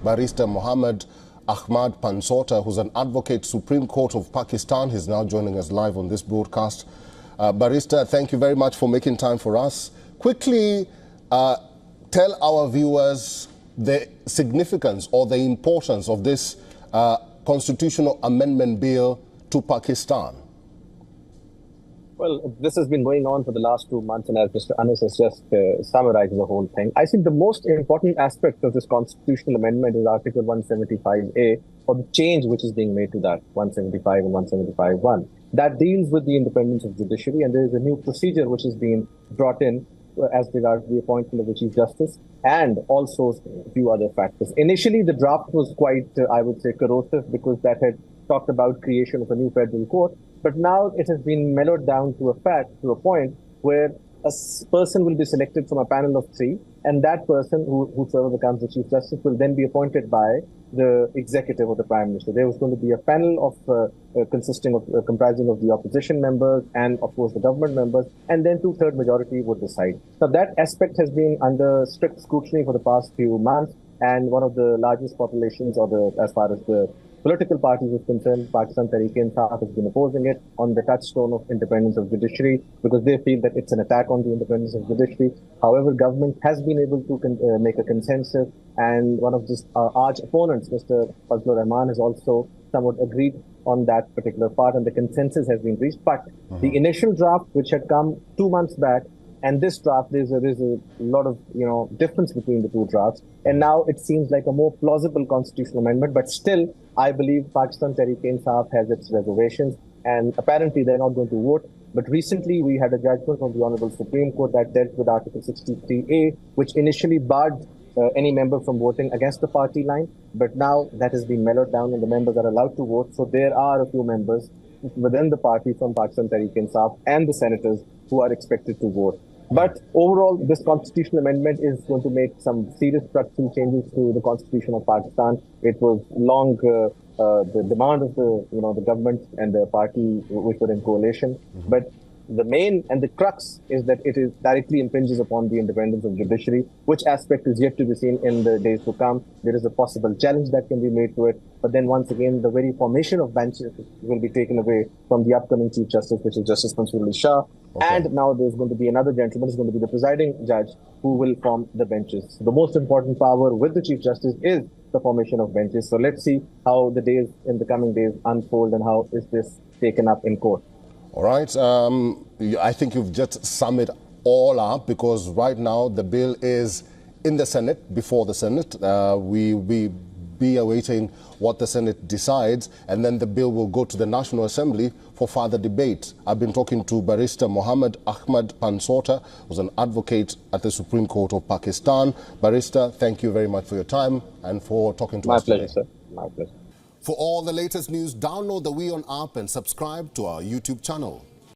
Barrister Mohammed Ahmad Pansota, who's an advocate, Supreme Court of Pakistan. He's now joining us live on this broadcast. Barrister, thank you very much for making time for us. Quickly, tell our viewers the significance or the importance of this constitutional amendment bill to Pakistan. Well, this has been going on for the last 2 months, and as Mr. Anas has just summarized the whole thing. I think the most important aspect of this constitutional amendment is Article 175A, or the change which is being made to that, 175 and 175(1). That deals with the independence of judiciary, and there is a new procedure which is being brought in as regards the appointment of the Chief Justice, and also a few other factors. Initially, the draft was quite, I would say, corrosive, because that had talked about creation of a new federal court. But now it has been mellowed down to a point where a person will be selected from a panel of 3, and that person, whosoever becomes the Chief Justice, will then be appointed by the executive or the Prime Minister. There was going to be a panel of comprising of the opposition members and, of course, the government members, and then 2/3 majority would decide. Now, that aspect has been under strict scrutiny for the past few months, and one of the largest populations, as far as the political parties is concerned, Pakistan Tehreek-e-Insaf has been opposing it on the touchstone of independence of judiciary, because they feel that it's an attack on the independence of judiciary. However, government has been able to make a consensus, and one of his arch opponents, Mr. Fazlur Rahman, has also somewhat agreed on that particular part, and the consensus has been reached. But the initial draft, which had come 2 months back, and this draft, there's a lot of difference between the two drafts, and now it seems like a more plausible constitutional amendment. But still, I believe Pakistan Tehreek-e-Insaf has its reservations, and apparently they're not going to vote. But recently, we had a judgment from the Honorable Supreme Court that dealt with Article 63A, which initially barred any member from voting against the party line. But now that has been mellowed down, and the members are allowed to vote. So there are a few members within the party from Pakistan Tehreek-e-Insaf and the senators who are expected to vote. But overall, this constitutional amendment is going to make some serious structural changes to the constitution of Pakistan. It was long the demand of the government and the party which were in coalition. But the main and the crux is that it is directly impinges upon the independence of judiciary, which aspect is yet to be seen in the days to come. There is a possible challenge that can be made to it. But then once again, the very formation of benches will be taken away from the upcoming Chief Justice, which is Justice Mansur Ali Shah. Okay. And now there's going to be another gentleman, who's going to be the presiding judge, who will form the benches. So the most important power with the Chief Justice is the formation of benches. So let's see how the days in the coming days unfold, and how is this taken up in court. All right. I think you've just summed it all up, because right now the bill is in the Senate, before the Senate. We be awaiting what the Senate decides, and then the bill will go to the National Assembly for further debate. I've been talking to Barrister Mohammed Ahmad Pansota, who's an advocate at the Supreme Court of Pakistan. Barrister, thank you very much for your time and for talking to us today. My pleasure, sir. My pleasure. For all the latest news, download the WION app and subscribe to our YouTube channel.